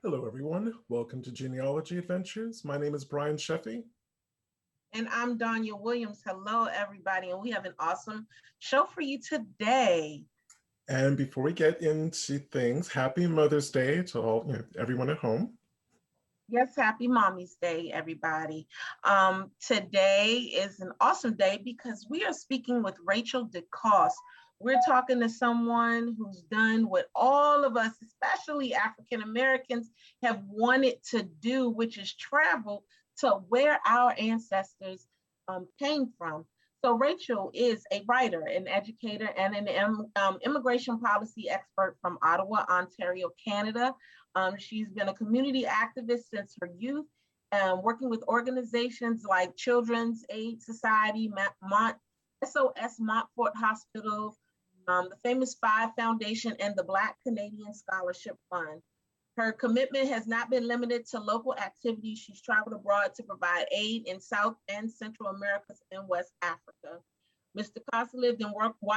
Hello, everyone. Welcome to Genealogy Adventures. My name is Brian Sheffy. And I'm Danya Williams. Hello, everybody. And we have an awesome show for you today. And before we get into things, happy Mother's Day to all, everyone at home. Yes, happy Mommy's Day, everybody. Today is an awesome day because we are speaking with Rachel Decoste. We're talking to someone who's done what all of us, especially African Americans, have wanted to do, which is travel to where our ancestors came from. So Rachel is a writer, an educator, and an immigration policy expert from Ottawa, Ontario, Canada. She's been a community activist since her youth, working with organizations like Children's Aid Society, SOS Montfort Hospital, the Famous Five Foundation, and the Black Canadian Scholarship Fund. Her commitment has not been limited to local activities. She's traveled abroad to provide aid in South and Central Americas and West Africa. Ms. Decoste lived and worked in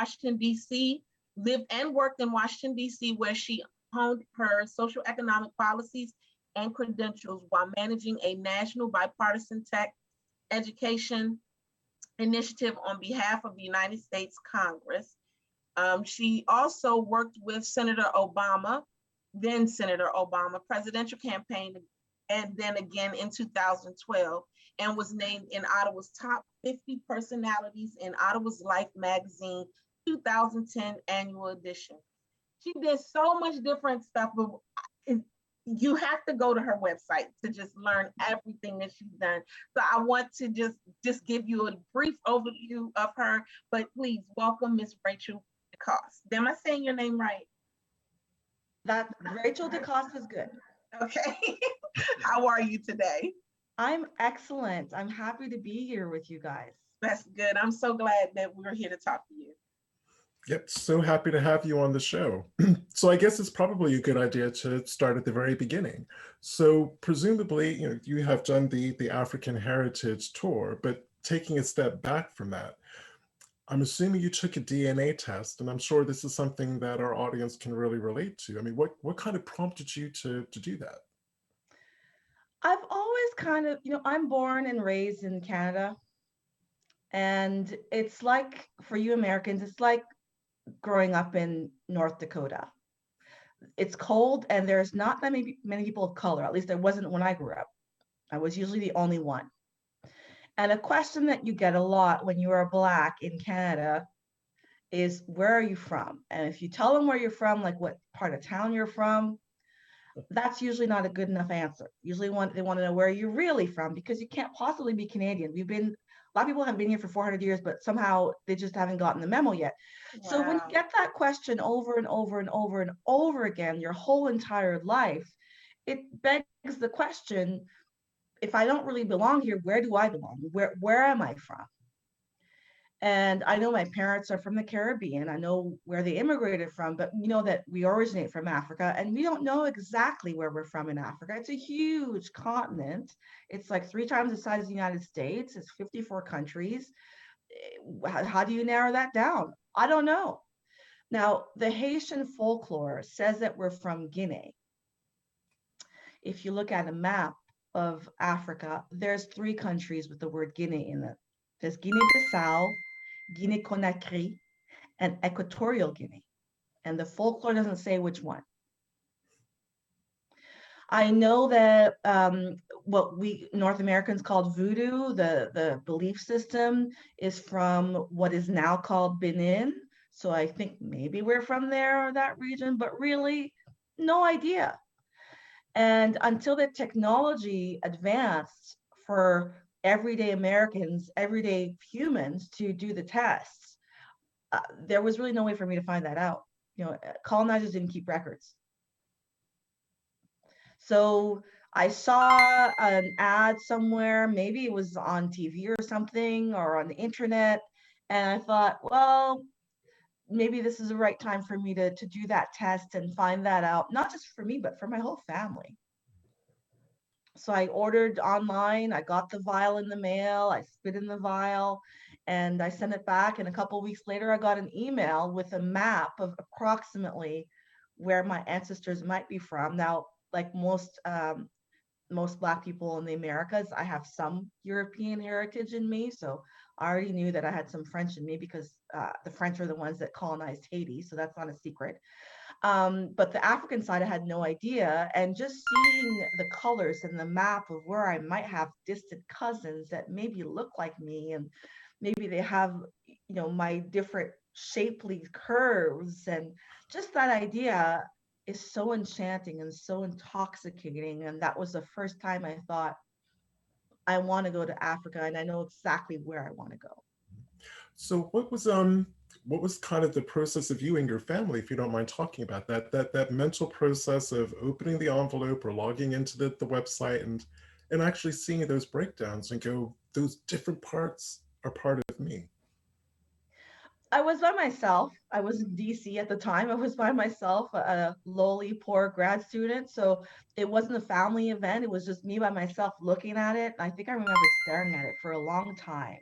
Washington, D.C., where she honed her social economic policies and credentials while managing a national bipartisan tech education initiative on behalf of the United States Congress. She also worked with then Senator Obama, presidential campaign, and then again in 2012, and was named in Ottawa's top 50 personalities in Ottawa's Life magazine 2010 annual edition. She did so much different stuff, but you have to go to her website to just learn everything that she's done. So I want to just give you a brief overview of her, but please welcome Ms. Rachel Decoste. Am I saying your name right? That Rachel Decoste is good. Okay. How are you today? I'm excellent. I'm happy to be here with you guys. That's good. I'm so glad that we're here to talk to you. Yep, so happy to have you on the show. So I guess it's probably a good idea to start at the very beginning. So presumably, you have done the African Heritage Tour, but taking a step back from that, I'm assuming you took a DNA test, and I'm sure this is something that our audience can really relate to. I mean, what kind of prompted you to do that? I've always kind of, I'm born and raised in Canada. And it's like, for you Americans, it's like growing up in North Dakota. It's cold and there's not that many people of color. At least there wasn't when I grew up. I was usually the only one. And a question that you get a lot when you are Black in Canada is, where are you from? And if you tell them where you're from, like what part of town you're from, that's usually not a good enough answer. Usually they want to know where you're really from, because you can't possibly be Canadian. A lot of people have been here for 400 years, but somehow they just haven't gotten the memo yet. Wow. So when you get that question over and over and over and over again, your whole entire life, it begs the question, if I don't really belong here, where do I belong? Where am I from? And I know my parents are from the Caribbean. I know where they immigrated from, but we know that we originate from Africa, and we don't know exactly where we're from in Africa. It's a huge continent. It's like 3 times the size of the United States. It's 54 countries. How do you narrow that down? I don't know. Now, the Haitian folklore says that we're from Guinea. If you look at a map of Africa, there's 3 countries with the word Guinea in it. There's Guinea-Bissau, Guinea-Conakry, and Equatorial Guinea. And the folklore doesn't say which one. I know that what we North Americans called voodoo, the belief system, is from what is now called Benin. So I think maybe we're from there or that region, but really no idea. And until the technology advanced for everyday Americans, everyday humans to do the tests, there was really no way for me to find that out. Colonizers didn't keep records. So I saw an ad somewhere, maybe it was on TV or something, or on the internet, and I thought, well, maybe this is the right time for me to do that test and find that out, not just for me, but for my whole family. So I ordered online, I got the vial in the mail, I spit in the vial, and I sent it back. And a couple of weeks later, I got an email with a map of approximately where my ancestors might be from. Now, like most Black people in the Americas, I have some European heritage in me. So I already knew that I had some French in me because the French are the ones that colonized Haiti. So that's not a secret. But the African side, I had no idea. And just seeing the colors and the map of where I might have distant cousins that maybe look like me, and maybe they have, my different shapely curves, and just that idea is so enchanting and so intoxicating. And that was the first time I thought, I want to go to Africa and I know exactly where I want to go. So what was kind of the process of you and your family, if you don't mind talking about that mental process of opening the envelope or logging into the website and actually seeing those breakdowns and go, those different parts are part of me. I was by myself. I was in DC at the time. I was by myself, a lowly poor grad student. So it wasn't a family event. It was just me by myself looking at it. I think I remember staring at it for a long time.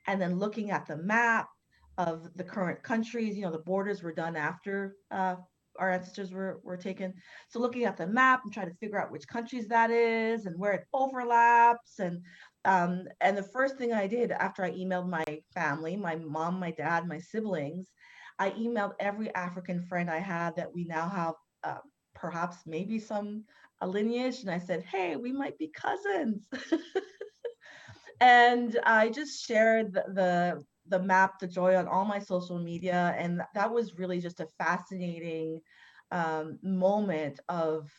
And then looking at the map of the current countries, the borders were done after our ancestors were taken. So looking at the map and trying to figure out which countries that is and where it overlaps. And the first thing I did after I emailed my family, my mom, my dad, my siblings, I emailed every African friend I had that we now have perhaps maybe some a lineage. And I said, hey, we might be cousins. And I just shared the map, the joy on all my social media. And that was really just a fascinating moment of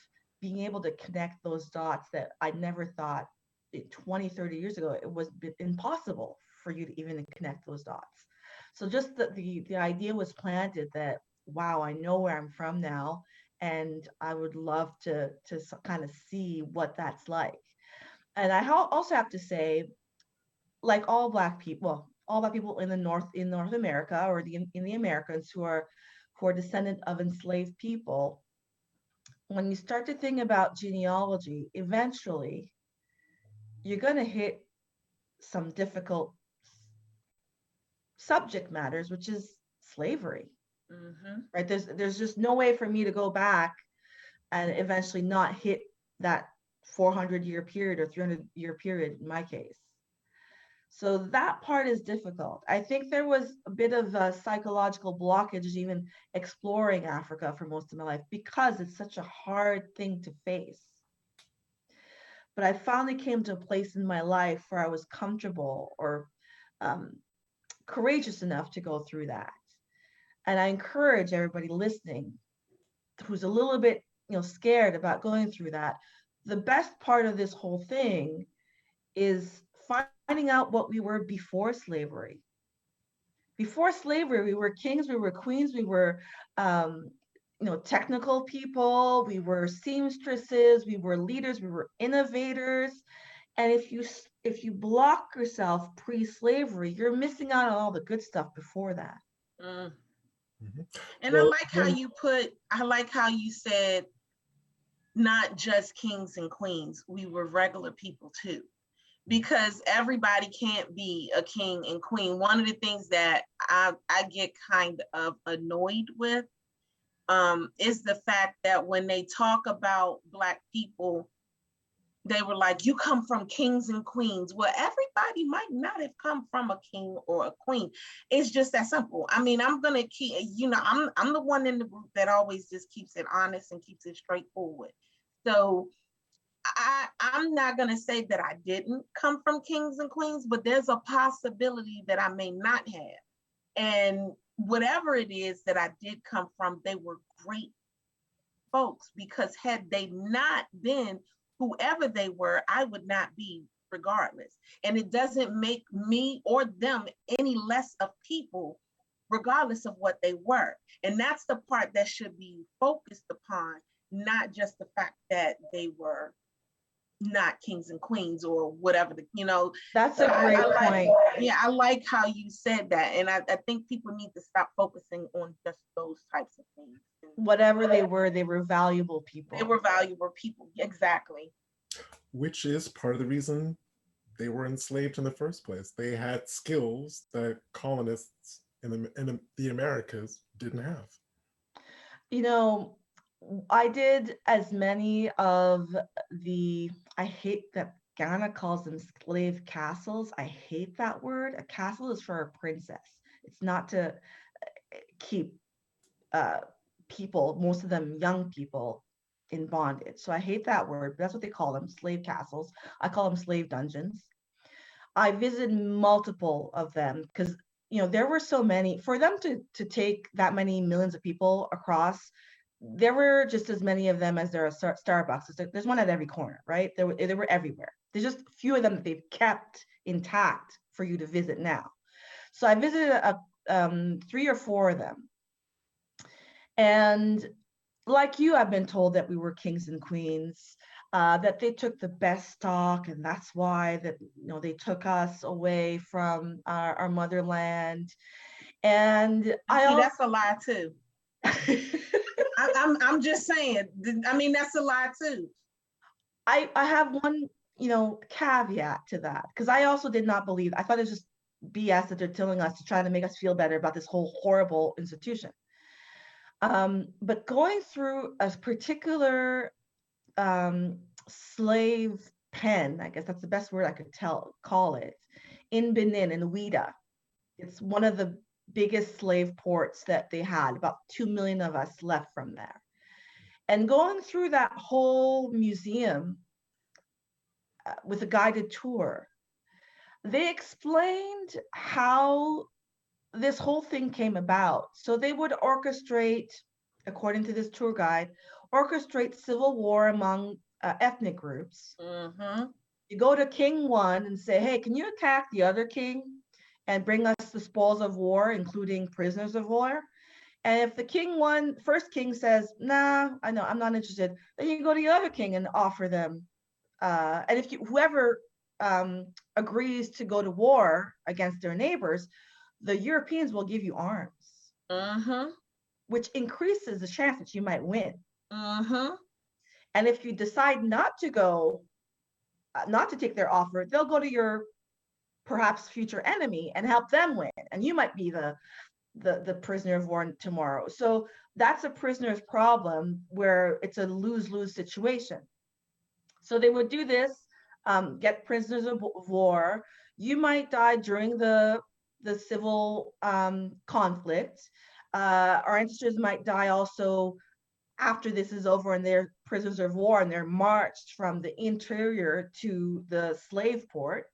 being able to connect those dots that I never thought 20, 30 years ago, it was impossible for you to even connect those dots. So just the idea was planted that, wow, I know where I'm from now. And I would love to kind of see what that's like. And I also have to say, like all Black people in North America, or in the Americas who are descendant of enslaved people, when you start to think about genealogy, eventually you're going to hit some difficult subject matters, which is slavery. Mm-hmm. Right? There's just no way for me to go back and eventually not hit that 400-year period or 300-year period in my case. So that part is difficult. I think there was a bit of a psychological blockage even exploring Africa for most of my life because it's such a hard thing to face. But I finally came to a place in my life where I was comfortable or courageous enough to go through that. And I encourage everybody listening who's a little bit, scared about going through that. The best part of this whole thing is finding out what we were before slavery. Before slavery, we were kings, we were queens, we were technical people, we were seamstresses, we were leaders, we were innovators. And if you block yourself pre-slavery, you're missing out on all the good stuff before that. Mm. Mm-hmm. And well, I like how you said, not just kings and queens, we were regular people too, because everybody can't be a king and queen. One of the things that I get kind of annoyed with is the fact that when they talk about Black people, they were like, you come from kings and queens. Well, everybody might not have come from a king or a queen. It's just that simple. I mean, I'm going to keep, I'm the one in the group that always just keeps it honest and keeps it straightforward. So I'm not going to say that I didn't come from kings and queens, but there's a possibility that I may not have. And whatever it is that I did come from, they were great folks, because had they not been whoever they were, I would not be regardless. And it doesn't make me or them any less of people, regardless of what they were. And that's the part that should be focused upon, not just the fact that they were not kings and queens or whatever, That's a great point. Yeah, I like how you said that. And I think people need to stop focusing on just those types of things. Whatever they were valuable people. They were valuable people, exactly. Which is part of the reason they were enslaved in the first place. They had skills that colonists in the Americas didn't have. I did as many of I hate that Ghana calls them slave castles. I hate that word. A castle is for a princess. It's not to keep uh, people, most of them young people, in bondage. So I hate that word, but that's what they call them, slave castles. I call them slave dungeons. I visited multiple of them because there were so many. For them to take that many millions of people across, there were just as many of them as there are Starbucks. There's one at every corner, right? They were everywhere. There's just a few of them that they've kept intact for you to visit now. So I visited 3 or 4 of them. And like you, I've been told that we were kings and queens, that they took the best stock, and that's why that they took us away from our motherland. And See, that's a lie too. I'm just saying. I mean, that's a lie too. I have one caveat to that, because I also did not believe. I thought it was just BS that they're telling us to try to make us feel better about this whole horrible institution. But going through a particular slave pen, I guess that's the best word I could call it, in Benin, in Ouida. It's one of the biggest slave ports that they had. About 2 million of us left from there. And going through that whole museum with a guided tour, they explained how this whole thing came about. So they would orchestrate, according to this tour guide, orchestrate civil war among ethnic groups. Mm-hmm. You go to King 1 and say, hey, can you attack the other king and bring us the spoils of war, including prisoners of war? And if the first king says, nah, I know, I'm not interested, then you go to the other king and offer them. And if whoever agrees to go to war against their neighbors, the Europeans will give you arms, which increases the chance that you might win. And if you decide not to go, not to take their offer, they'll go to your perhaps future enemy and help them win. And you might be the prisoner of war tomorrow. So that's a prisoner's problem, where it's a lose-lose situation. So they would do this, get prisoners of war. You might die during the civil conflict. Our ancestors might die also after this is over and they're prisoners of war and they're marched from the interior to the slave port.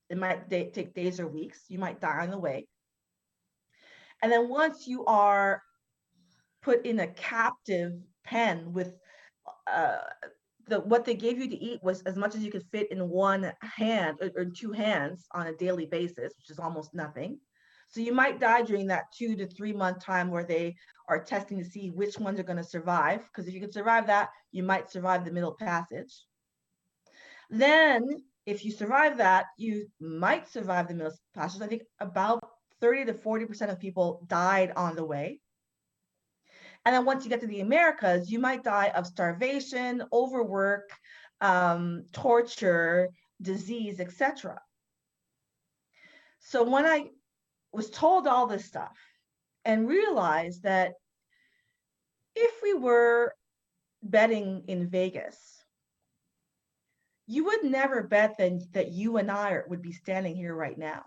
It might take days or weeks. You might die on the way. And then once you are put in a captive pen with what they gave you to eat was as much as you could fit in one hand or 2 hands on a daily basis, which is almost nothing. So you might die during that 2 to 3 month time where they are testing to see which ones are going to survive. Because if you can survive that, you might survive the middle passage. Then if you survive that, you might survive the middle passage. I think about 30 to 40% of people died on the way. And then once you get to the Americas, you might die of starvation, overwork, torture, disease, etc. So when I was told all this stuff and realized that if we were betting in Vegas, you would never bet that you and I would be standing here right now.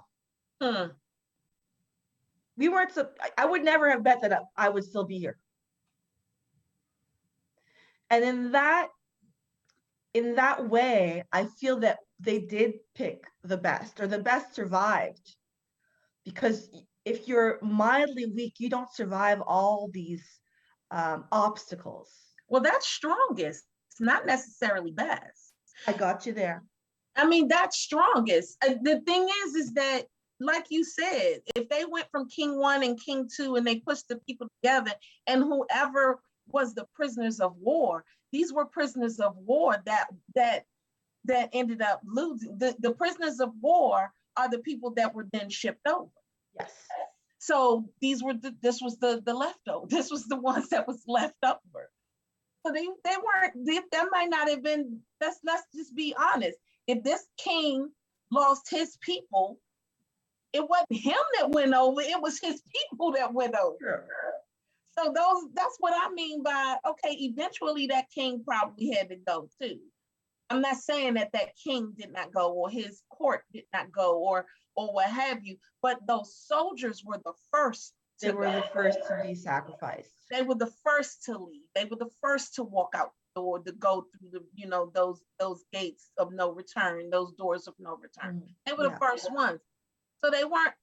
We weren't. I would never have bet that I would still be here. And in that way, I feel that they did pick the best, or the best survived. Because if you're mildly weak, you don't survive all these obstacles. Well, that's strongest. It's not necessarily best. I got you there. I mean, that's strongest. The thing is that, like you said, if they went from King 1 and King 2 and they pushed the people together, and whoever was the prisoners of war, these were prisoners of war that ended up losing. The prisoners of war are the people that were then shipped over. Yes. So this was the leftover. This was the ones that was left over. So they weren't. That might not have been. Let's just be honest. If this king lost his people, it wasn't him that went over. It was his people that went over. Sure. So that's what I mean by, okay, eventually that king probably had to go too. I'm not saying that that king did not go or his court did not go or what have you, but those soldiers were the first They to were go. the first to be sacrificed. They were the first to leave. They were the first to walk out the door, to go through the, those gates of no return, those doors of no return. They were the first ones. So they weren't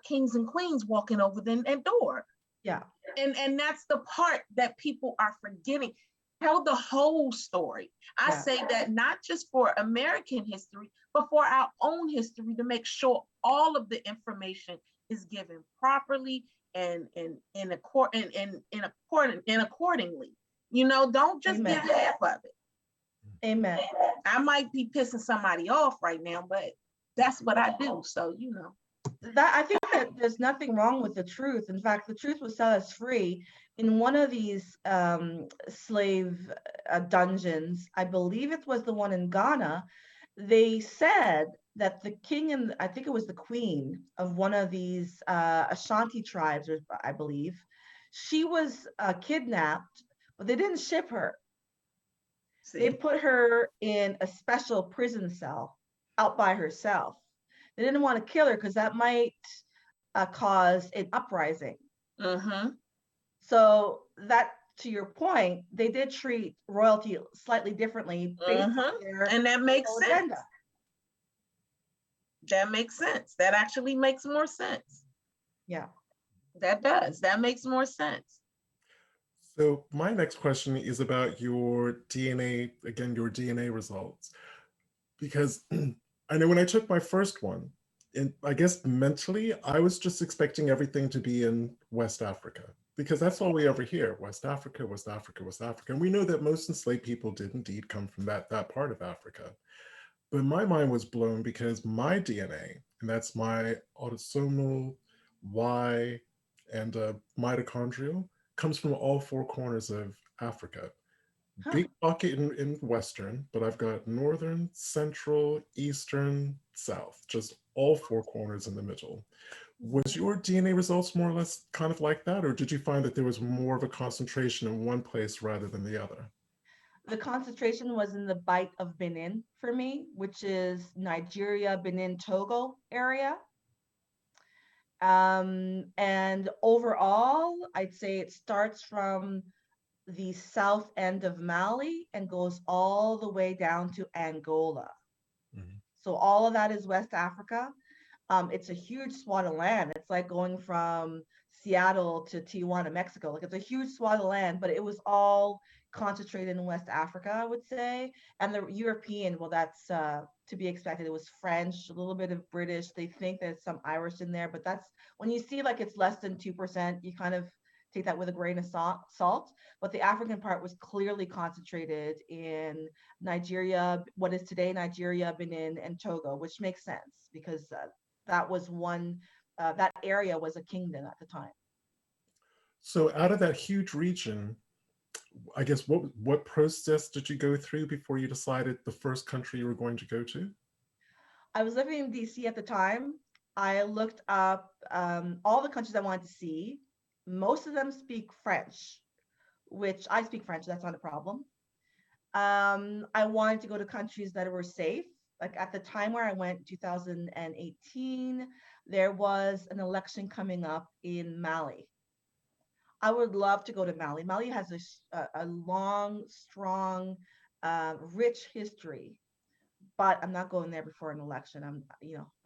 kings and queens walking over that door. Yeah. And that's the part that people are forgetting. Tell the whole story. I say that not just for American history, but for our own history, to make sure all of the information is given properly and accordingly. Don't just Amen. give half of it. Amen. I might be pissing somebody off right now, but that's what I do. So That I think that there's nothing wrong with the truth. In fact, the truth will set us free. In one of these slave dungeons, I believe it was the one in Ghana, they said that the king and I think it was the queen of one of these Ashanti tribes, or I believe, she was kidnapped, but they didn't ship her. They put her in a special prison cell out by herself. They didn't want to kill her because that might cause an uprising. Mm-hmm. So that, to your point, they did treat royalty slightly differently based on their and that makes sense. agenda. That makes sense. That actually makes more sense. Yeah. That does. That makes more sense. So my next question is about your DNA, again, your DNA results. Because I know when I took my first one, and I guess mentally, I was just expecting everything to be in West Africa, because that's all we ever hear: West Africa, West Africa, West Africa. And we know that most enslaved people did indeed come from that part of Africa. But my mind was blown because my DNA, and that's my autosomal Y and mitochondrial, comes from all four corners of Africa. Big pocket in Western, but I've got Northern, Central, Eastern, South, just all four corners in the middle. Was your DNA results more or less kind of like that, or did you find that there was more of a concentration in one place rather than the other? The concentration was in the Bight of Benin for me, which is Nigeria, Benin, Togo area. And overall, I'd say it starts from the south end of Mali and goes all the way down to Angola. Mm-hmm. So all of that is West Africa. It's a huge swath of land. It's like going from Seattle to Tijuana, Mexico. Like, it's a huge swath of land, but it was all concentrated in West Africa, I would say. And the European, well, that's to be expected. It was French, a little bit of British. They think there's some Irish in there, but that's when you see like it's less than 2%, you kind of take that with a grain of salt. But the African part was clearly concentrated in Nigeria, what is today Nigeria, Benin, and Togo, which makes sense because that was one, that area was a kingdom at the time. So out of that huge region, I guess what process did you go through before you decided the first country you were going to go to? I was living in DC at the time. I looked up all the countries I wanted to see. Most of them speak French, which I speak French, that's not a problem. I wanted to go to countries that were safe. Like at the time where I went, 2018, there was an election coming up in Mali. I would love to go to Mali. Mali has a long, strong, rich history, but I'm not going there before an election. I'm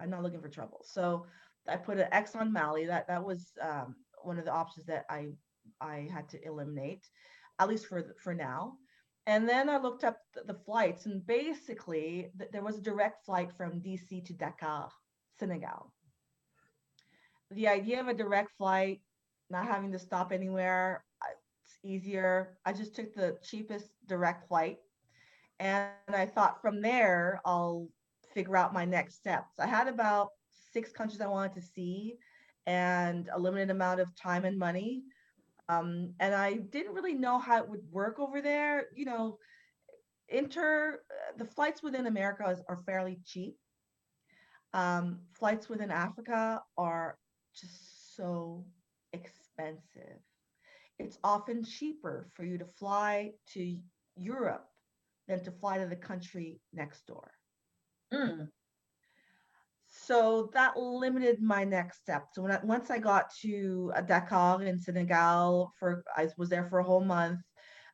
not looking for trouble. So I put an X on Mali. That was one of the options that I had to eliminate, at least for now. And then I looked up the flights, and basically there was a direct flight from DC to Dakar, Senegal. The idea of a direct flight, not having to stop anywhere, it's easier. I just took the cheapest direct flight, and I thought from there, I'll figure out my next steps. I had about 6 countries I wanted to see and a limited amount of time and money. And I didn't really know how it would work over there. The flights within America are fairly cheap. Flights within Africa are just so expensive. it's often cheaper for you to fly to Europe than to fly to the country next door. Mm. So that limited my next step. So once I got to Dakar in Senegal, I was there for a whole month.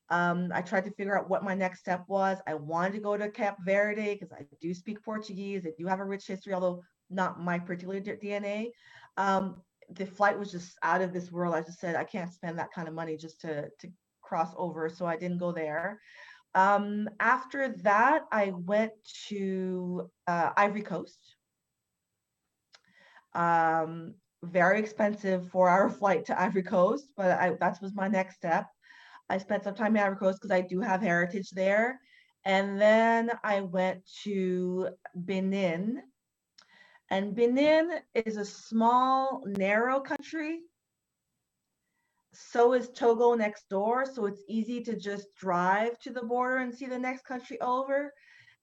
I tried to figure out what my next step was. I wanted to go to Cape Verde because I do speak Portuguese. I do have a rich history, although not my particular DNA. The flight was just out of this world. I just said I can't spend that kind of money just to cross over, so I didn't go there. After that, I went to Ivory Coast. Very expensive 4-hour flight to Ivory Coast, but that was my next step. I spent some time in Ivory Coast because I do have heritage there. And then I went to Benin. And Benin is a small, narrow country. So is Togo next door. So it's easy to just drive to the border and see the next country over.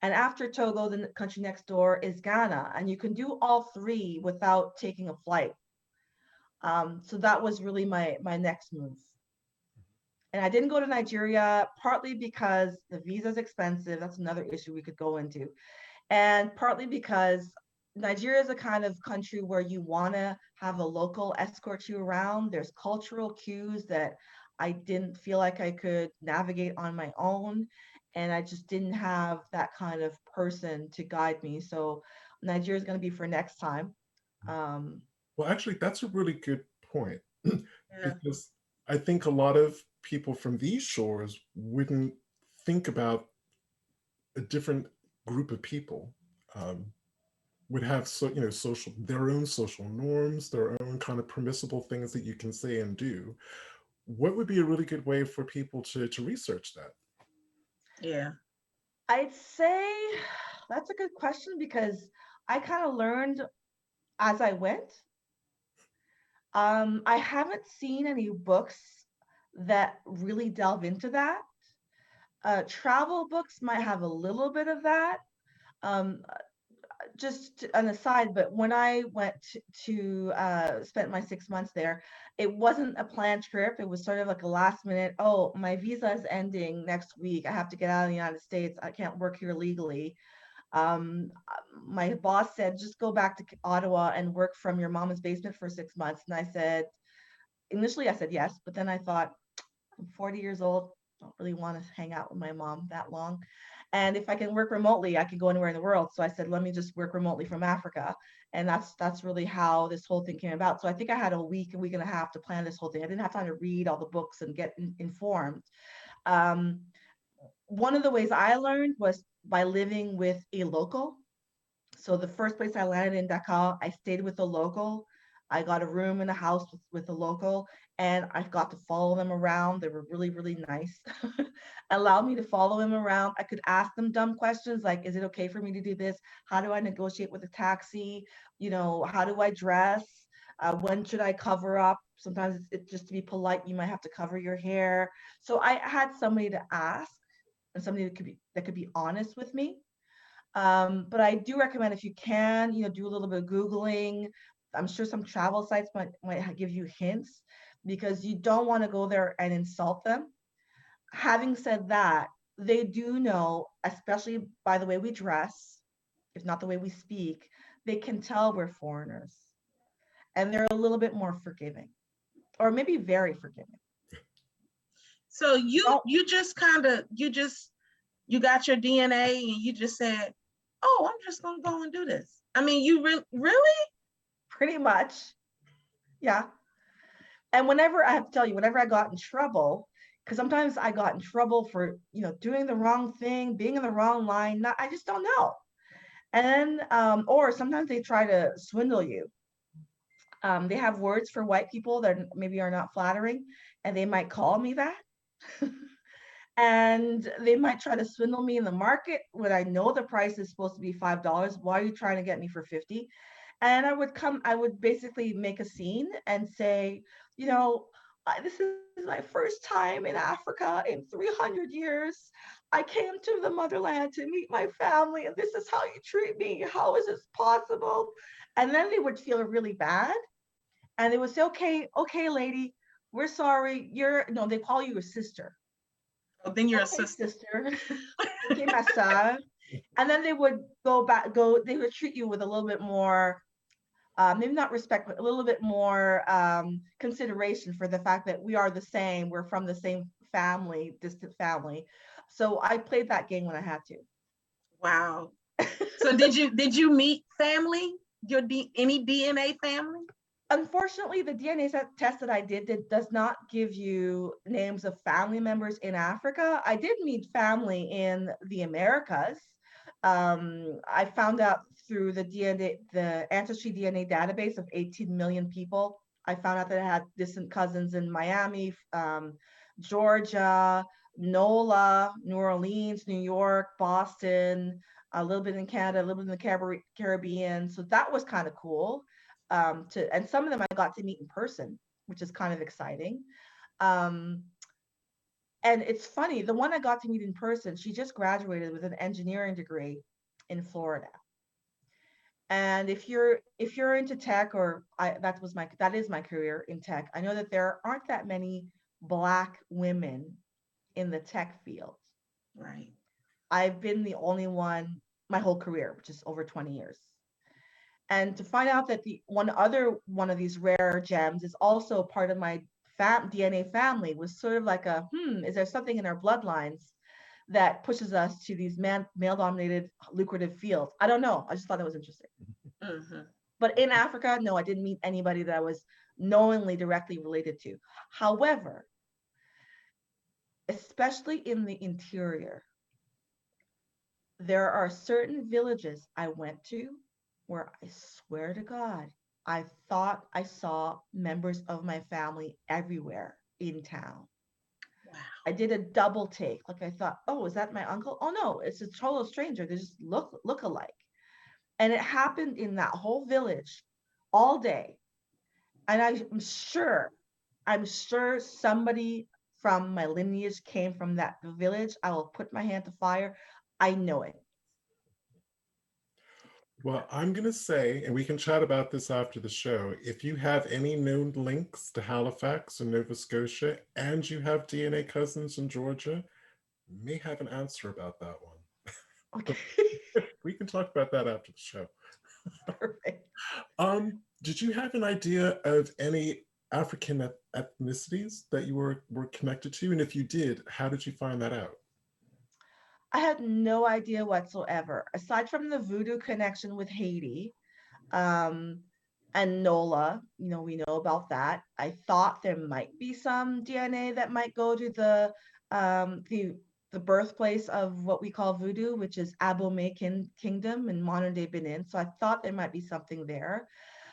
And after Togo, the country next door is Ghana. And you can do all three without taking a flight. So that was really my next move. And I didn't go to Nigeria, partly because the visa is expensive. That's another issue we could go into. And partly because Nigeria is a kind of country where you want to have a local escort you around. There's cultural cues that I didn't feel like I could navigate on my own. And I just didn't have that kind of person to guide me. So Nigeria is going to be for next time. Well, actually, that's a really good point Yeah. because I think a lot of people from these shores wouldn't think about a different group of people. Would have social their own social norms, their own kind of permissible things that you can say and do. What would be a really good way for people to research that? Yeah. I'd say that's a good question because I kind of learned as I went. I haven't seen any books that really delve into that. Travel books might have a little bit of that. Um, just an aside, but when I went to spent my 6 months there, it wasn't a planned trip. It was sort of like a last minute, oh, my visa is ending next week. I have to get out of the United States. I can't work here legally. Um, my boss said, just go back to Ottawa and work from your mama's basement for 6 months. And I said, initially I said yes, but then I thought, I'm 40 years old. Don't really want to hang out with my mom that long. And if I can work remotely, I can go anywhere in the world. So I said, let me just work remotely from Africa. And that's really how this whole thing came about. So I think I had a week and a half to plan this whole thing. I didn't have time to read all the books and get informed. Um, One of the ways I learned was by living with a local. So the first place I landed in Dakar, I stayed with a local. I got a room in a house with a local, and I got to follow them around. They were really, really nice. Allowed me to follow them around. I could ask them dumb questions like, is it okay for me to do this? How do I negotiate with a taxi? How do I dress? When should I cover up? Sometimes it's just to be polite, you might have to cover your hair. So I had somebody to ask and somebody that could be honest with me. But I do recommend if you can, do a little bit of Googling. I'm sure some travel sites might give you hints because you don't want to go there and insult them. Having said that, they do know, especially by the way we dress, if not the way we speak, they can tell we're foreigners and they're a little bit more forgiving or maybe very forgiving. So you Don't you just kind of you got your DNA and you just said, "Oh, I'm just gonna go and do this." I mean, you really? pretty much, yeah. And whenever I have to tell you, whenever I got in trouble, because sometimes I got in trouble for, doing the wrong thing, being in the wrong line, I just don't know. And then, or sometimes they try to swindle you. They have words for white people that maybe are not flattering, and they might call me that. And they might try to swindle me in the market when I know the price is supposed to be $5. Why are you trying to get me for 50? And I would basically make a scene and say, this is my first time in Africa in 300 years. I came to the motherland to meet my family, and this is how you treat me. How is this possible? And then they would feel really bad. And they would say, okay, lady, we're sorry, no, they call you a sister. Oh, then you're a Okay, sister. sister. Okay, my son. And then they would they would treat you with a little bit more, maybe not respect, but a little bit more consideration for the fact that we are the same. We're from the same family, distant family. So I played that game when I had to. Wow. So did you meet family? Any DNA family? Unfortunately, the DNA test that I did does not give you names of family members in Africa. I did meet family in the Americas. I found out through the Ancestry DNA database of 18 million people. I found out that I had distant cousins in Miami, Georgia, NOLA, New Orleans, New York, Boston, a little bit in Canada, a little bit in the Caribbean. So that was kind of cool. And some of them I got to meet in person, which is kind of exciting. And it's funny, the one I got to meet in person, she just graduated with an engineering degree in Florida. And if you're into tech, that is my career in tech, I know that there aren't that many Black women in the tech field. Right. I've been the only one my whole career, which is over 20 years. And to find out that the one of these rare gems is also part of my DNA family was sort of like is there something in our bloodlines that pushes us to these male-dominated lucrative fields? I don't know. I just thought that was interesting. Mm-hmm. But in Africa, no, I didn't meet anybody that I was knowingly directly related to. However, especially in the interior, there are certain villages I went to where I swear to God, I thought I saw members of my family everywhere in town. Wow. I did a double take. Like I thought, oh, is that my uncle? Oh no, it's a total stranger. They just look alike. And it happened in that whole village all day. And I'm sure somebody from my lineage came from that village. I will put my hand to fire. I know it. Well, I'm going to say, and we can chat about this after the show, if you have any known links to Halifax or Nova Scotia and you have DNA cousins in Georgia, you may have an answer about that one. Okay. We can talk about that after the show. Perfect. Did you have an idea of any African ethnicities that you were connected to? And if you did, how did you find that out? I had no idea whatsoever, aside from the voodoo connection with Haiti, um, and NOLA. We know about that. I thought there might be some DNA that might go to um, the the birthplace of what we call voodoo, which is Abomey Kingdom in modern day Benin. So I thought there might be something there,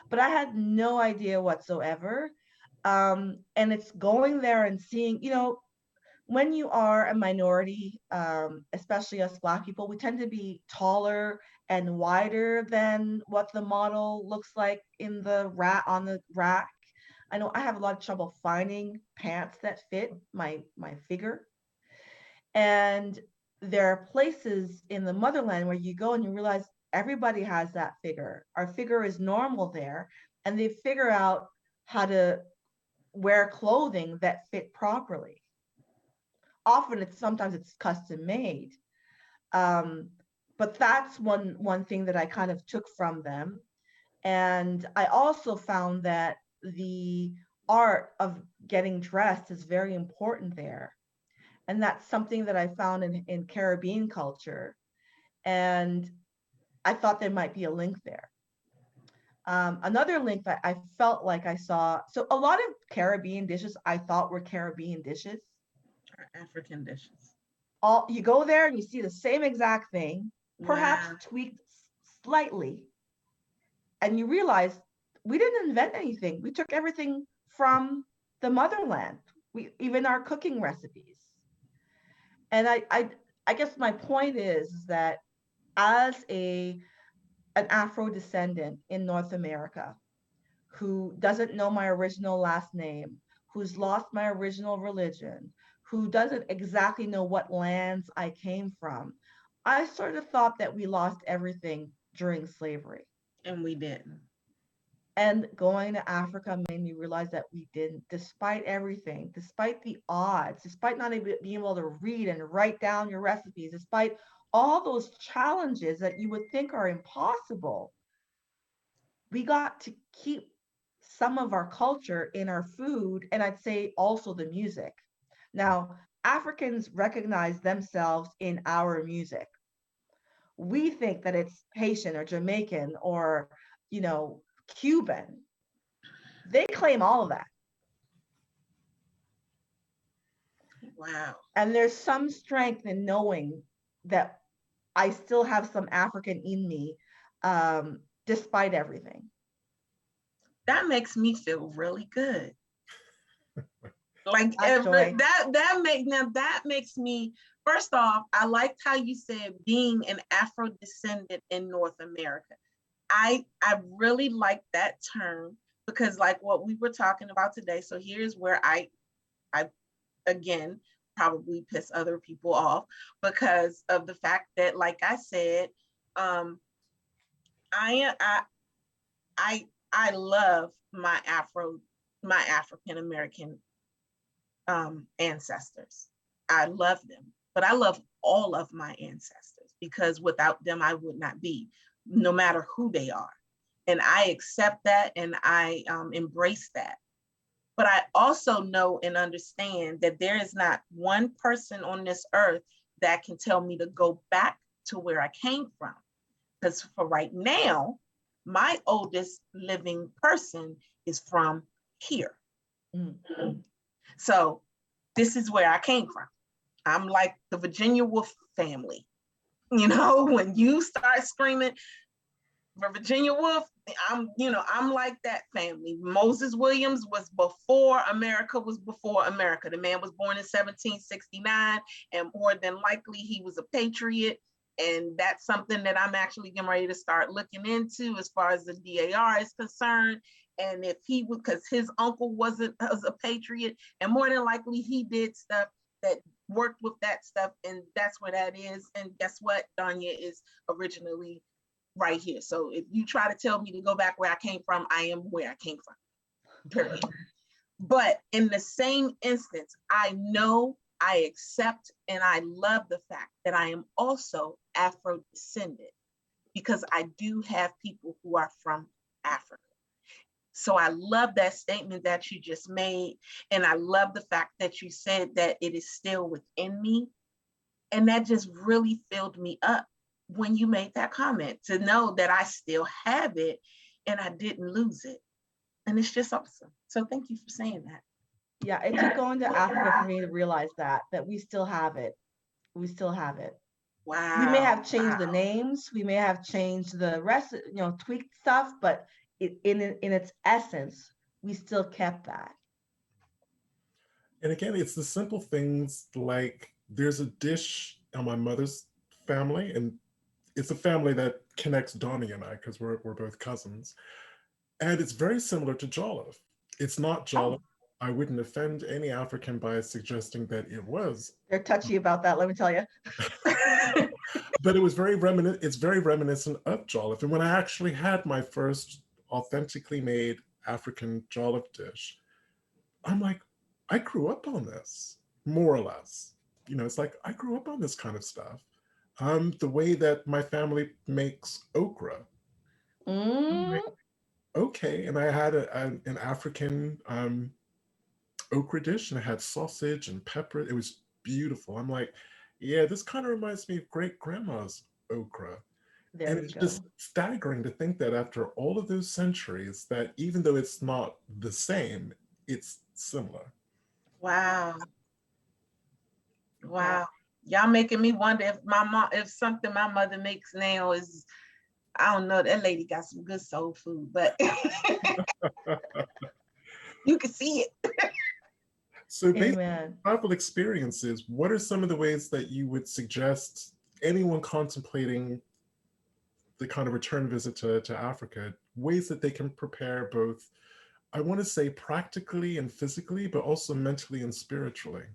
but I had no idea whatsoever. And it's going there and seeing, when you are a minority, especially us Black people, we tend to be taller and wider than what the model looks like on the rack. I know I have a lot of trouble finding pants that fit my figure. And there are places in the motherland where you go and you realize everybody has that figure. Our figure is normal there, and they figure out how to wear clothing that fit properly. Sometimes it's custom made. But that's one thing that I kind of took from them. And I also found that the art of getting dressed is very important there. And that's something that I found in Caribbean culture. And I thought there might be a link there. Another link that I felt like I saw, so a lot of Caribbean dishes I thought were Caribbean dishes. African dishes. You go there and you see the same exact thing, perhaps Wow. tweaked slightly, and you realize we didn't invent anything. We took everything from the motherland. Even our cooking recipes. And I guess my point is that as an Afro descendant in North America who doesn't know my original last name, who's lost my original religion, who doesn't exactly know what lands I came from, I sort of thought that we lost everything during slavery. And we didn't. And going to Africa made me realize that we didn't, despite everything, despite the odds, despite not even being able to read and write down your recipes, despite all those challenges that you would think are impossible, we got to keep some of our culture in our food, and I'd say also the music. Now, Africans recognize themselves in our music. We think that it's Haitian or Jamaican or, you know, Cuban. They claim all of that. Wow. And there's some strength in knowing that I still have some African in me, despite everything. That makes me feel really good. Like That's joy. that makes me, first off, I liked how you said being an Afro descendant in North America. I really like that term because like what we were talking about today. So here's where I again probably piss other people off because of the fact that, like I said, I I I love my African American ancestors. I love them, but I love all of my ancestors because without them, I would not be, no matter who they are. And I accept that and I embrace that. But I also know and understand that there is not one person on this earth that can tell me to go back to where I came from. Because for right now, my oldest living person is from here. Mm-hmm. So this is where I came from. I'm like the Virginia Woolf family. You know, when you start screaming for Virginia Woolf, I'm like that family. Moses Williams was before America was before America. The man was born in 1769, and more than likely he was a patriot. And that's something that I'm actually getting ready to start looking into as far as the DAR is concerned. And if he would, because his uncle was a patriot, and more than likely he did stuff that worked with that stuff, and that's where that is. And guess what? Danya is originally right here. So if you try to tell me to go back where I came from, I am where I came from. Period. But in the same instance, I know, I accept, and I love the fact that I am also Afro descendant because I do have people who are from Africa. So I love that statement that you just made. And I love the fact that you said that it is still within me. And that just really filled me up when you made that comment, to know that I still have it and I didn't lose it. And it's just awesome. So thank you for saying that. Yeah, it took going to Africa for me to realize that we still have it. We still have it. Wow. We may have changed the names, we may have changed the rest, tweaked stuff, but in its essence, we still kept that. And again, it's the simple things like there's a dish on my mother's family, and it's a family that connects Donnie and I because we're both cousins. And it's very similar to jollof. It's not jollof. Oh. I wouldn't offend any African by suggesting that it was. They're touchy about that, let me tell you. But it's very reminiscent of jollof. And when I actually had my first authentically made African jollof dish, I'm like, I grew up on this, more or less. It's like I grew up on this kind of stuff. The way that my family makes okra. Mm. Okay, and I had an African okra dish, and I had sausage and pepper. It was beautiful. I'm like, yeah, this kind of reminds me of great grandma's okra. There and we it's go. just staggering to think that after all of those centuries, that even though it's not the same, it's similar. Wow. Wow. Y'all making me wonder if something my mother makes now is, I don't know, that lady got some good soul food, but you can see it. So based on travel experiences, what are some of the ways that you would suggest anyone contemplating the kind of return visit to Africa, ways that they can prepare both, I want to say practically and physically, but also mentally and spiritually?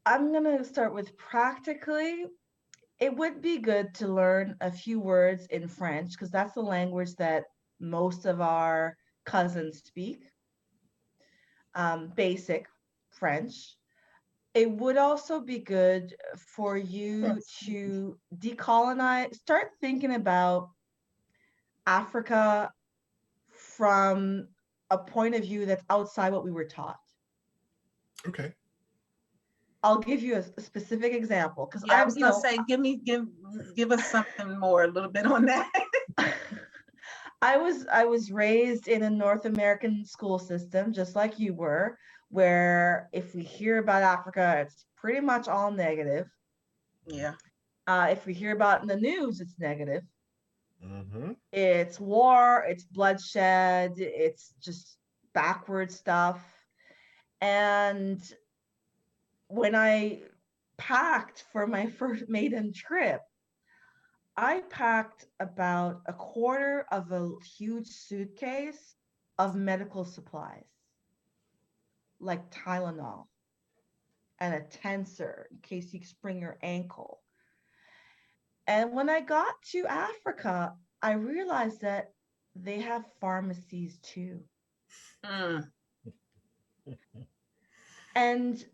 I'm going to start with practically. It would be good to learn a few words in French because that's the language that most of our cousins speak, basic French. It would also be good for you to decolonize, start thinking about Africa from a point of view that's outside what we were taught. Okay. I'll give you a specific example because I was gonna say, give us something more, a little bit on that. I was raised in a North American school system, just like you were, where if we hear about Africa, it's pretty much all negative. Yeah. If we hear about it in the news, it's negative. Mm-hmm. It's war, it's bloodshed, it's just backward stuff. And when I packed for my first maiden trip, I packed about a quarter of a huge suitcase of medical supplies, like Tylenol and a tensor in case you sprain your ankle. And when I got to Africa, I realized that they have pharmacies too. Mm. And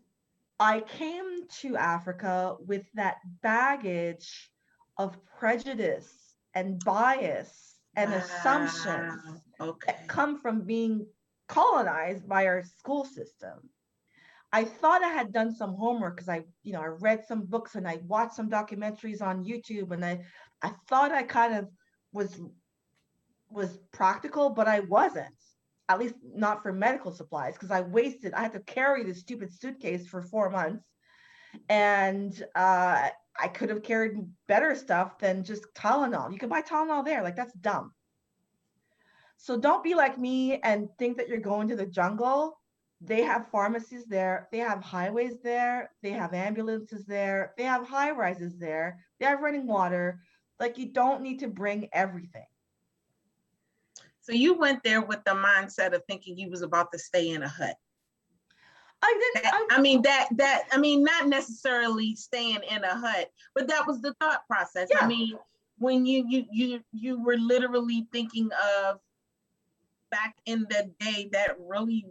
I came to Africa with that baggage of prejudice and bias and assumptions that come from being colonized by our school system. I thought I had done some homework because I read some books and I watched some documentaries on YouTube, and I thought I kind of was practical, but I wasn't. At least not for medical supplies, because I had to carry this stupid suitcase for 4 months, and I could have carried better stuff than just Tylenol. You can buy Tylenol there, like that's dumb. So don't be like me and think that you're going to the jungle. They have pharmacies there, they have highways there, they have ambulances there, they have high rises there, they have running water. Like, you don't need to bring everything. So you went there with the mindset of thinking you was about to stay in a hut. Not necessarily staying in a hut, but that was the thought process. Yeah. I mean, when you were literally thinking of back in the day, that really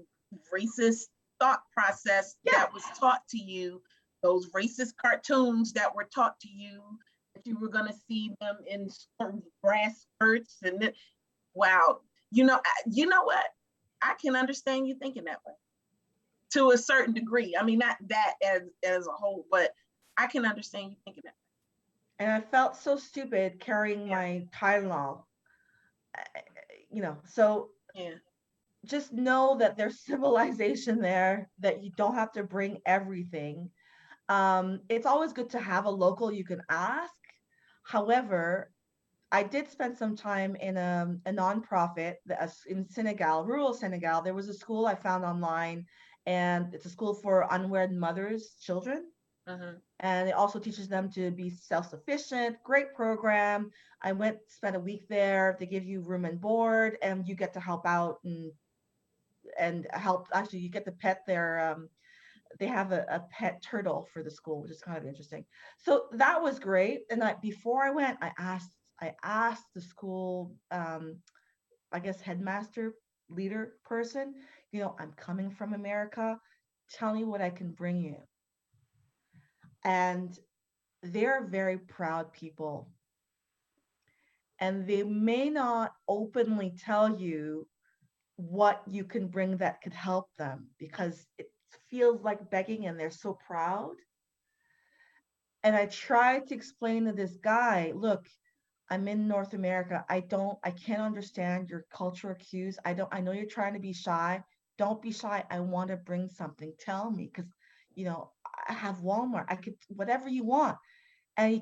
racist thought process that was taught to you, those racist cartoons that were taught to you, that you were going to see them in grass skirts, and wow, you know what? I can understand you thinking that way to a certain degree. I mean, not that as a whole, but I can understand you thinking that way. And I felt so stupid carrying my Tylenol, so just know that there's civilization there, that you don't have to bring everything. It's always good to have a local you can ask. However, I did spend some time in a nonprofit in Senegal, rural Senegal. There was a school I found online, and it's a school for unwed mothers' children. And it also teaches them to be self-sufficient. Great program. I spent a week there. They give you room and board, and you get to help out and help. Actually, you get to pet their. They have a pet turtle for the school, which is kind of interesting. So that was great. And before I went, I asked the school, I guess headmaster, leader person, I'm coming from America. Tell me what I can bring you. And they're very proud people. And they may not openly tell you what you can bring that could help them, because it feels like begging and they're so proud. And I tried to explain to this guy, look, I'm in North America. I can't understand your cultural cues. I know you're trying to be shy. Don't be shy. I want to bring something. Tell me, because, I have Walmart. I could, whatever you want. And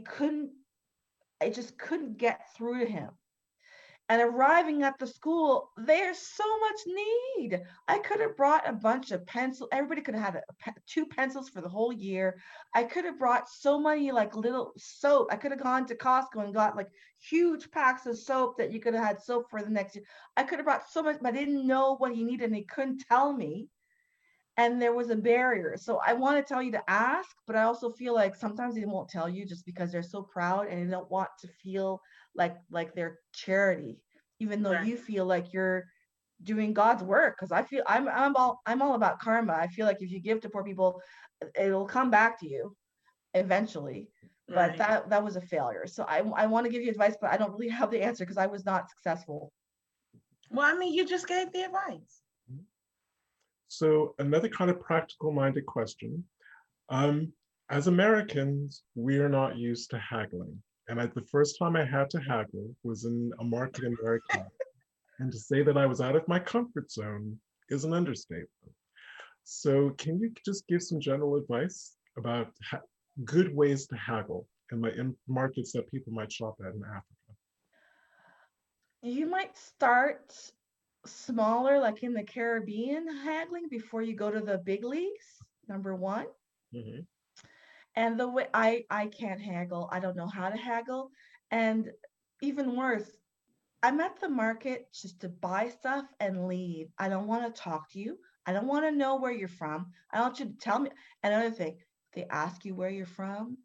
I just couldn't get through to him. And arriving at the school, there's so much need. I could have brought a bunch of pencils. Everybody could have had 2 pencils for the whole year. I could have brought so many like little soap. I could have gone to Costco and got like huge packs of soap that you could have had soap for the next year. I could have brought so much, but I didn't know what he needed and he couldn't tell me. And there was a barrier. So I want to tell you to ask, but I also feel like sometimes they won't tell you just because they're so proud and they don't want to feel like they're charity. even though Right. you feel like you're doing God's work. Because I feel I'm all about karma. I feel like if you give to poor people, it'll come back to you eventually. But Right. that was a failure. So I want to give you advice, but I don't really have the answer because I was not successful. Well, I mean, you just gave the advice. So another kind of practical minded question. Um, as Americans, we are not used to haggling. And the first time I had to haggle was in a market in America. And to say that I was out of my comfort zone is an understatement. So can you just give some general advice about good ways to haggle in markets that people might shop at in Africa? You might start smaller, like in the Caribbean, haggling before you go to the big leagues, number one. Mm-hmm. And the way I can't haggle, I don't know how to haggle. And even worse, I'm at the market just to buy stuff and leave. I don't want to talk to you. I don't want to know where you're from. I don't want you to tell me. Another thing, they ask you where you're from.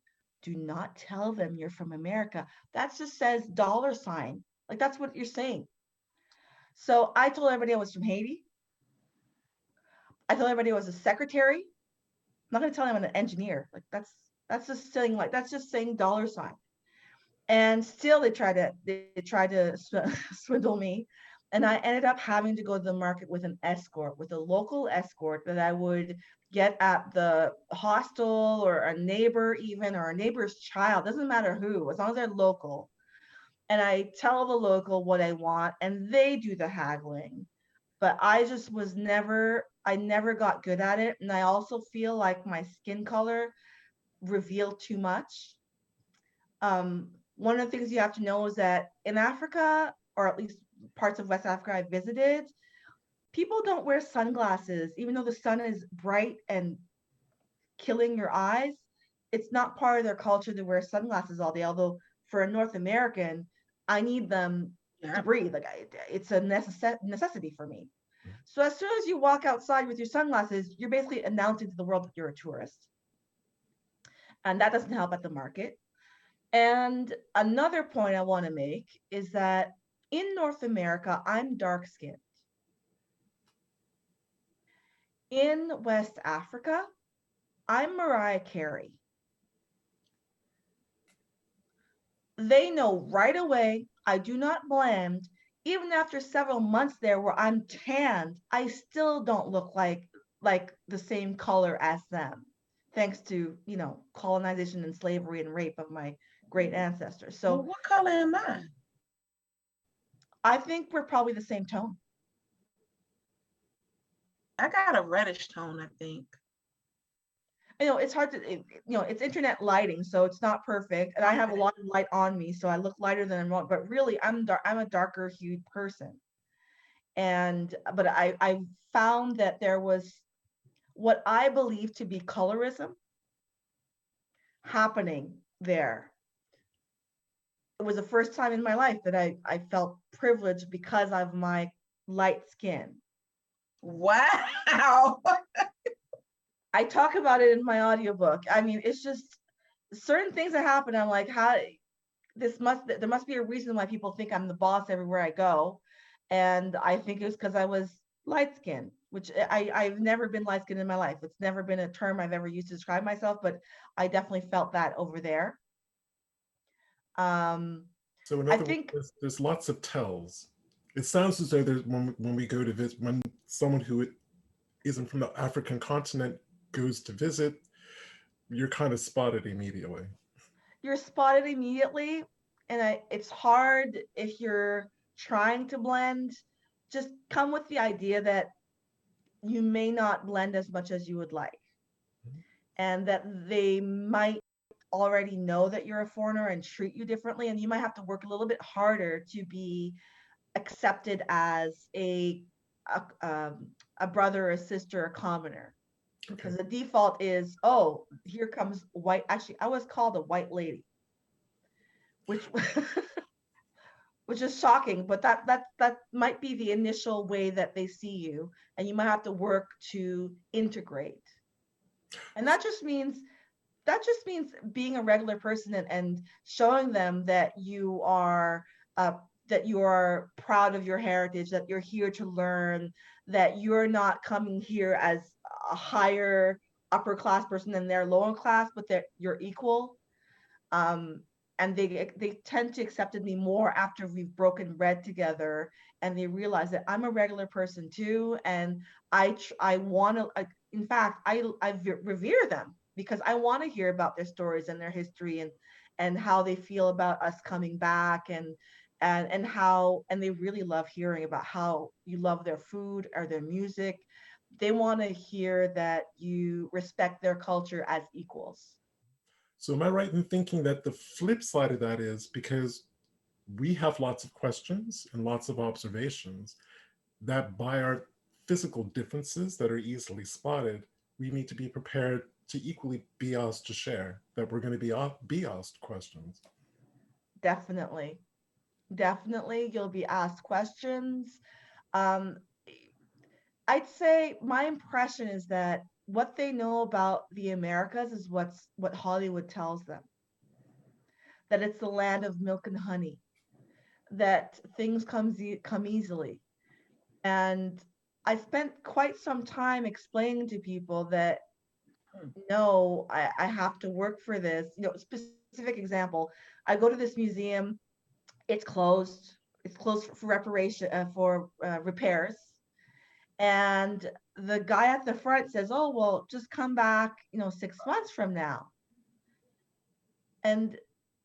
Do not tell them you're from America. That just says dollar sign. Like that's what you're saying. So I told everybody I was from Haiti. I told everybody I was a secretary. I'm not going to tell them I'm an engineer. Like that's just saying that's just saying dollar sign. And still they tried to swindle me, and I ended up having to go to the market with an escort, with a local escort that I would get at the hostel, or a neighbor even, or a neighbor's child, doesn't matter who, as long as they're local. And I tell the local what I want and they do the haggling. But I never got good at it, and I also feel like my skin color revealed too much. One of the things you have to know is that in Africa, or at least parts of West Africa I visited, people don't wear sunglasses, even though the sun is bright and killing your eyes. It's not part of their culture to wear sunglasses all day. Although for a North American, I need them to Yeah. breathe. Like it's a necessity for me. So as soon as you walk outside with your sunglasses, you're basically announcing to the world that you're a tourist, and that doesn't help at the market. And another point I want to make is that in North America, I'm dark skinned. In West Africa, I'm Mariah Carey. They know right away I do not blend. Even after several months there where I'm tanned, I still don't look like the same color as them, thanks to, colonization and slavery and rape of my great ancestors. Well, So what color am I? I think we're probably the same tone. I got a reddish tone, I think. It's hard it's internet lighting, so it's not perfect, and I have a lot of light on me, so I look lighter than I'm, but really I'm a darker hued person. But I found that there was what I believe to be colorism happening there. It was the first time in my life that I felt privileged because of my light skin. Wow. I talk about it in my audiobook. I mean, it's just certain things that happen. I'm like, there must be a reason why people think I'm the boss everywhere I go. And I think it was because I was light skinned, which I've never been light skinned in my life. It's never been a term I've ever used to describe myself, but I definitely felt that over there. So in I other think words, there's lots of tells. It sounds as though there's when we go to visit, when someone who isn't from the African continent goes to visit, you're kind of spotted immediately. you're spotted immediately, and it's hard if you're trying to blend. Just come with the idea that you may not blend as much as you would like, and that they might already know that you're a foreigner and treat you differently, and you might have to work a little bit harder to be accepted as a brother, a sister, a commoner, Okay. because the default is, oh, here comes white. Actually, I was called a white lady, which which is shocking, but that might be the initial way that they see you, and you might have to work to integrate. And that just means being a regular person, and showing them that you are that you are proud of your heritage, that you're here to learn, that you're not coming here as a higher upper class person than their lower class, but that you're equal. Um, and they tend to accepted me more after we've broken bread together, and they realize that I'm a regular person too, and I want to. In fact, I revere them because I want to hear about their stories and their history, and how they feel about us coming back, and how, and they really love hearing about how you love their food or their music. They want to hear that you respect their culture as equals. So am I right in thinking that the flip side of that is because we have lots of questions and lots of observations that by our physical differences that are easily spotted, we need to be prepared to equally be asked to share, that we're going to be asked questions. Definitely. Definitely, you'll be asked questions. Um, I'd say my impression is that what they know about the Americas is what Hollywood tells them, that it's the land of milk and honey, that things come easily. And I spent quite some time explaining to people that no, I have to work for this. Specific example, I go to this museum, it's closed. It's closed for reparation, for repairs. And the guy at the front says, "Oh, well, just come back, 6 months from now." And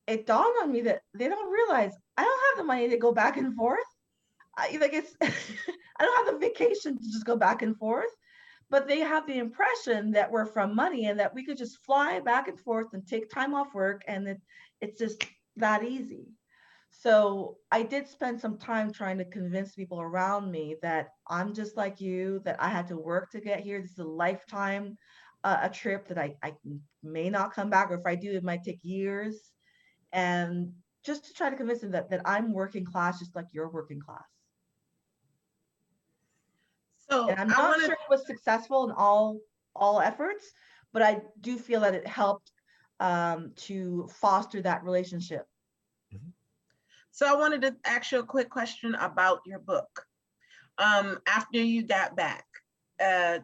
it dawned on me that they don't realize I don't have the money to go back and forth. Like it's, I don't have the vacation to just go back and forth. But they have the impression that we're from money and that we could just fly back and forth and take time off work, and it's just that easy. So I did spend some time trying to convince people around me that I'm just like you, that I had to work to get here. This is a lifetime, a trip that I may not come back, or if I do, it might take years. And just to try to convince them that I'm working class, just like you're working class. And So I'm I not want sure to, it was successful in all efforts, but I do feel that it helped to foster that relationship. Mhm. so I wanted to ask you a quick question about your book. After you got back, uh,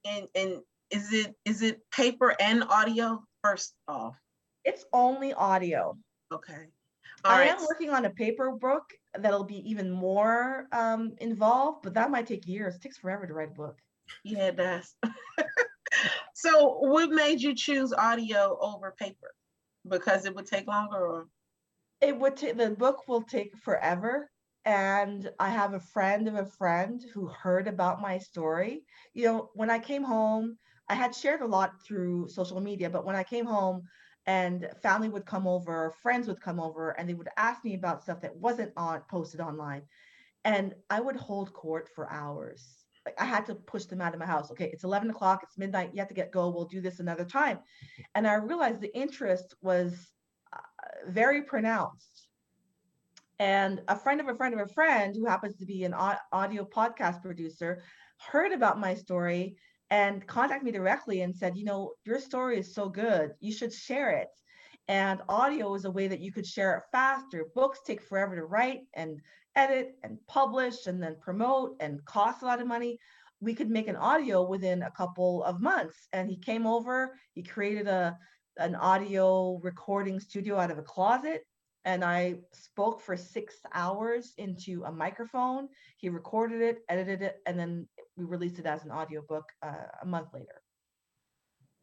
and is it paper and audio first off? It's only audio. Okay. All I right. am working on a paper book that'll be even more involved, but that might take years. It takes forever to write a book. Yeah, it does. So what made you choose audio over paper? Because it would take longer or It would take, the book will take forever. And I have a friend of a friend who heard about my story. When I came home, I had shared a lot through social media, but when I came home and family would come over, friends would come over, and they would ask me about stuff that wasn't on posted online. And I would hold court for hours. Like I had to push them out of my house. Okay, it's 11 o'clock, it's midnight, you have to go. We'll do this another time. And I realized the interest was very pronounced. And a friend of a friend of a friend who happens to be an audio podcast producer heard about my story and contacted me directly and said, your story is so good, you should share it. And audio is a way that you could share it faster. Books take forever to write and edit and publish and then promote and cost a lot of money. We could make an audio within a couple of months. And he came over, he created an audio recording studio out of a closet, and I spoke for 6 hours into a microphone. He recorded it, edited it, and then we released it as an audiobook a month later.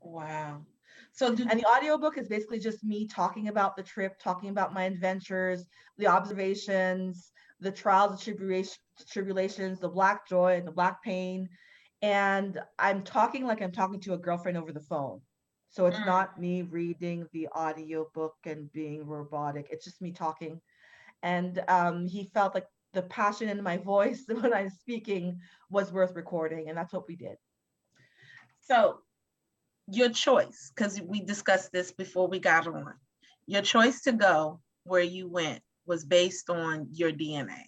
wow. So do And the audiobook is basically just me talking about the trip, talking about my adventures, the observations, the trials and tribulations, the black joy and the black pain. And I'm talking like I'm talking to a girlfriend over the phone. So it's mm, not me reading the audiobook and being robotic. It's just me talking. And he felt like the passion in my voice when I'm speaking was worth recording. And that's what we did. so your choice, because we discussed this before we got on, your choice to go where you went was based on your DNA.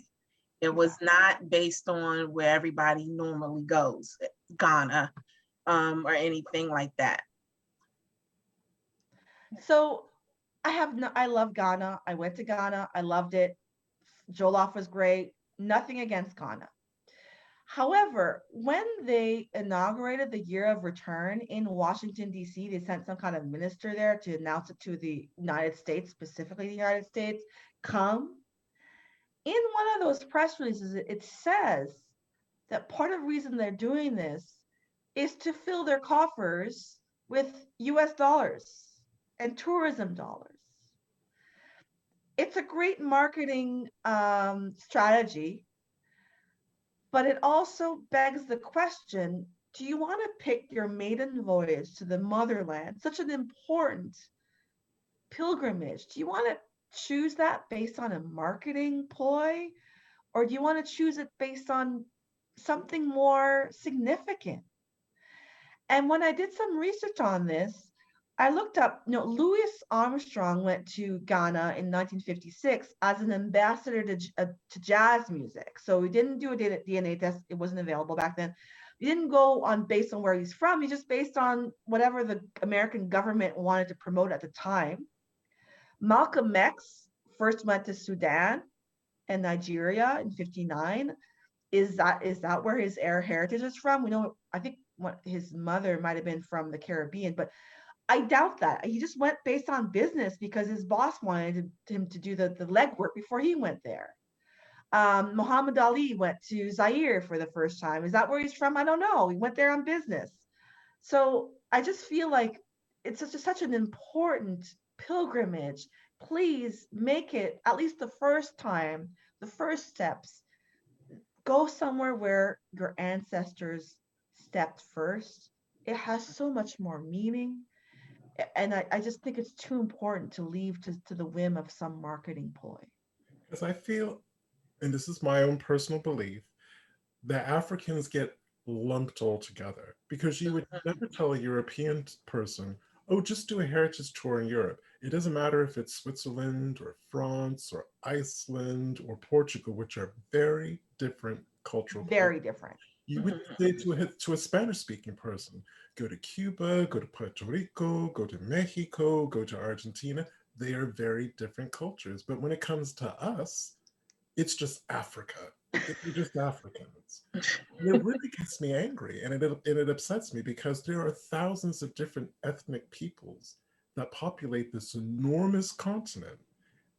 It was Exactly. not based on where everybody normally goes, Ghana, or anything like that. So I love Ghana. I went to Ghana. I loved it. Jollof was great. Nothing against Ghana. However, when they inaugurated the year of return in Washington, D.C., they sent some kind of minister there to announce it to the United States, specifically the United States. Come. In one of those press releases, it says that part of the reason they're doing this is to fill their coffers with US dollars and tourism dollars. It's a great marketing strategy, but it also begs the question, do you want to pick your maiden voyage to the motherland, such an important pilgrimage? Do you want to choose that based on a marketing ploy, or do you want to choose it based on something more significant? And when I did some research on this, I looked up, Louis Armstrong went to Ghana in 1956 as an ambassador to jazz music. So we didn't do a DNA test. It wasn't available back then. We didn't go on based on where he's from. He just based on whatever the American government wanted to promote at the time. Malcolm X first went to Sudan and Nigeria in 59. Is that where his heritage is from? We know, I think his mother might have been from the Caribbean, but I doubt that. He just went based on business because his boss wanted him to do the legwork before he went there. Muhammad Ali went to Zaire for the first time. Is that where he's from? I don't know. He went there on business. So I just feel like it's such an important pilgrimage. Please make it, at least the first time, the first steps, go somewhere where your ancestors stepped first. It has so much more meaning. And I just think it's too important to leave to the whim of some marketing ploy. Because I feel, and this is my own personal belief, that Africans get lumped all together, because you would never tell a European person, oh, just do a heritage tour in Europe. It doesn't matter if it's Switzerland or France or Iceland or Portugal, which are very different cultural. Very different. You would say to a Spanish-speaking person, go to Cuba, go to Puerto Rico, go to Mexico, go to Argentina. They are very different cultures. But when it comes to us, it's just Africa. We're just Africans. And it really gets me angry, and it upsets me, because there are thousands of different ethnic peoples that populate this enormous continent,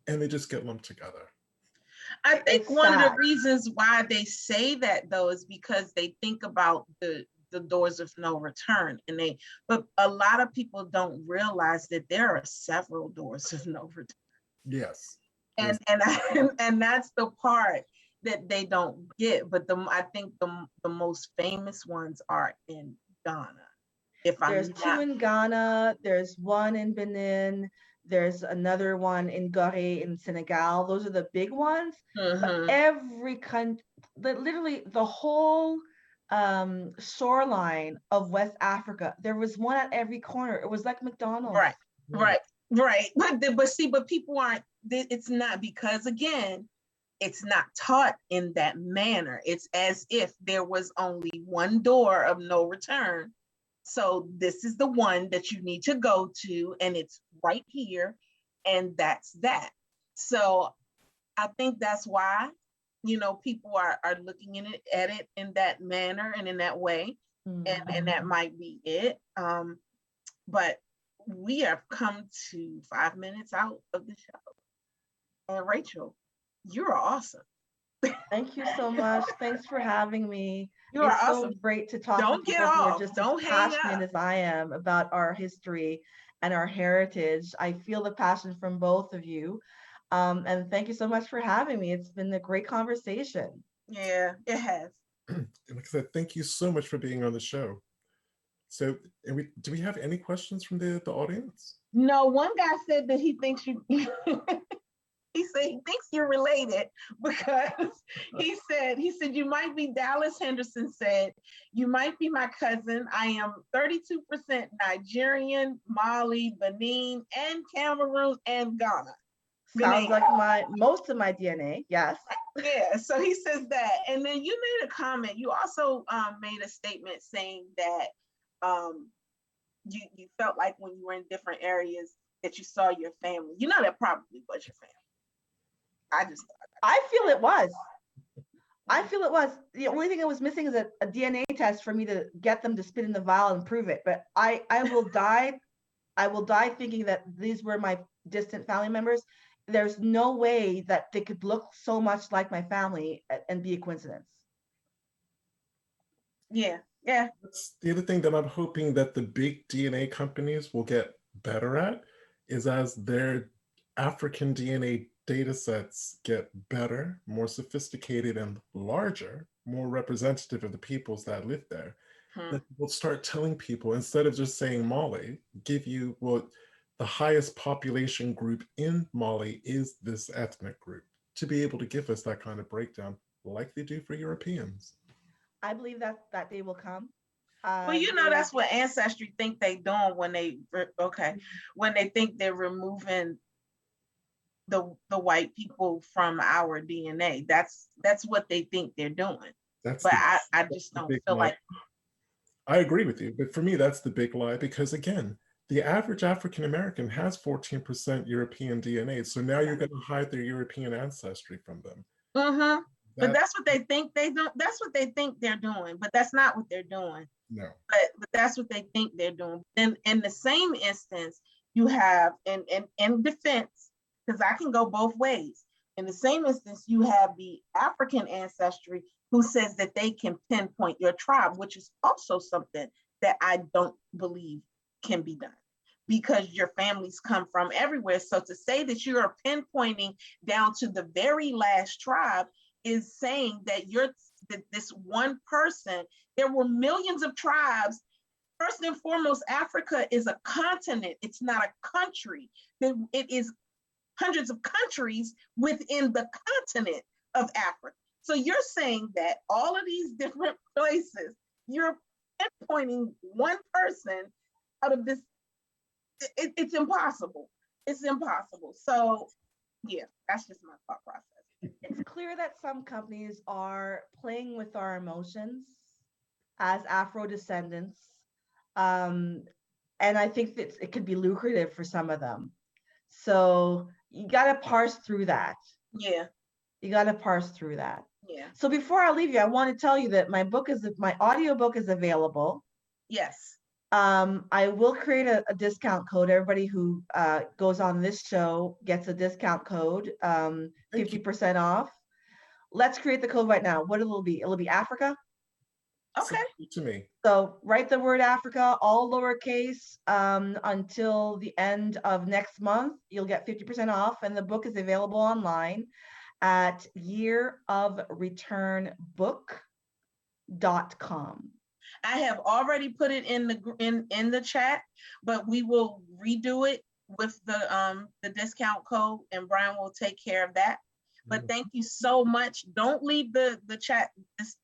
and they just get lumped together. I think It's one of sad. the reasons why they say that, though, is because they think about the doors of no return, but a lot of people don't realize that there are several doors of no return. Yes. And and that's the part that they don't get. But I think the most famous ones are in Ghana. There's two in Ghana, there's one in Benin, there's another one in Gorée in Senegal. Those are the big ones. But every country, literally the whole shoreline of West Africa, there was one at every corner. It was like McDonald's. Right. But people aren't. It's not, because again, it's not taught in that manner. It's as if there was only one door of no return. So this is the one that you need to go to, and it's right here, and that's that. So I think that's why, people are looking at it in that manner and in that way, and that might be it. But we have come to 5 minutes out of the show. And Rachel, you're awesome. Thank you so much. Thanks for having me. You're It's awesome. so great to talk Don't with get people who are off. just Don't as hang passionate up. as I am about our history and our heritage. I feel the passion from both of you. And thank you so much for having me. It's been a great conversation. Yeah, it has. And like I said, thank you so much for being on the show. So, do we have any questions from the audience? No, one guy said that he thinks you. He said he thinks you're related, because he said you might be. Dallas Henderson said, you might be my cousin. I am 32% Nigerian, Mali, Benin, and Cameroon, and Ghana. Sounds like most of my DNA. Yes. Yeah. So he says that, and then you made a comment. You also made a statement saying that you felt like when you were in different areas that you saw your family. That probably was your family. I feel it was. I feel it was. The only thing I was missing is a DNA test for me to get them to spit in the vial and prove it. But I will die. I will die thinking that these were my distant family members. There's no way that they could look so much like my family and be a coincidence. Yeah, yeah. That's the other thing that I'm hoping that the big DNA companies will get better at is as their African DNA data sets get better, more sophisticated and larger, more representative of the peoples that live there, that we'll start telling people instead of just saying Mali, give you what the highest population group in Mali is this ethnic group, to be able to give us that kind of breakdown like they do for Europeans. I believe that that day will come. Well, you know, that's what ancestry think they doing when they when they think they're removing the white people from our DNA. That's what they think they're doing. But I just don't feel like. I agree with you, but for me, that's the big lie because again, the average African American has 14% European DNA. So now you're going to hide their European ancestry from them. Mm-hmm. But that's what they think they don't. That's what they think they're doing. But that's not what they're doing. No. But that's what they think they're doing. Then in the same instance, you have in defense, because I can go both ways. In the same instance, you have the African ancestry who says that they can pinpoint your tribe, which is also something that I don't believe can be done because your families come from everywhere. So to say that you are pinpointing down to the very last tribe is saying that that this one person, there were millions of tribes. First and foremost, Africa is a continent. It's not a country. It is hundreds of countries within the continent of Africa. So you're saying that all of these different places, you're pinpointing one person out of this. It's impossible. It's impossible. So yeah, that's just my thought process. It's clear that some companies are playing with our emotions as Afro descendants. And I think that it could be lucrative for some of them. So you got to parse through that. Yeah. You got to parse through that. Yeah. So before I leave you, I want to tell you that my audiobook is available. Yes. I will create a discount code. Everybody who goes on this show gets a discount code, 50% off. Let's create the code right now. What it'll be? It'll be Africa. Okay. To me. So write the word Africa, all lowercase, until the end of next month. You'll get 50% off, and the book is available online at yearofreturnbook.com. I have already put it in the chat, but we will redo it with the discount code, and Brian will take care of that. But thank you so much. Don't leave the chat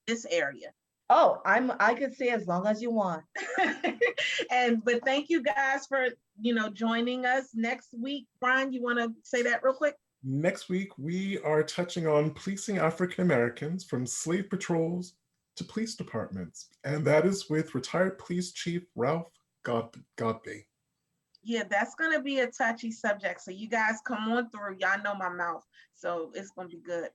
this area. Oh, I could say as long as you want. But thank you guys for joining us. Next week, Brian, you want to say that real quick? Next week, we are touching on policing African Americans from slave patrols to police departments. And that is with retired police chief Ralph Godby. Yeah, that's going to be a touchy subject. So you guys come on through. Y'all know my mouth. So it's going to be good.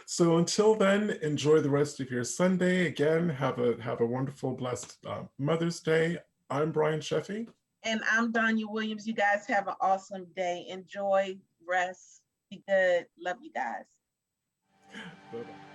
So until then, enjoy the rest of your Sunday. Again, have a wonderful, blessed Mother's Day. I'm Brian Sheffy. And I'm Donya Williams. You guys have an awesome day. Enjoy, rest, be good. Love you guys. Bye-bye.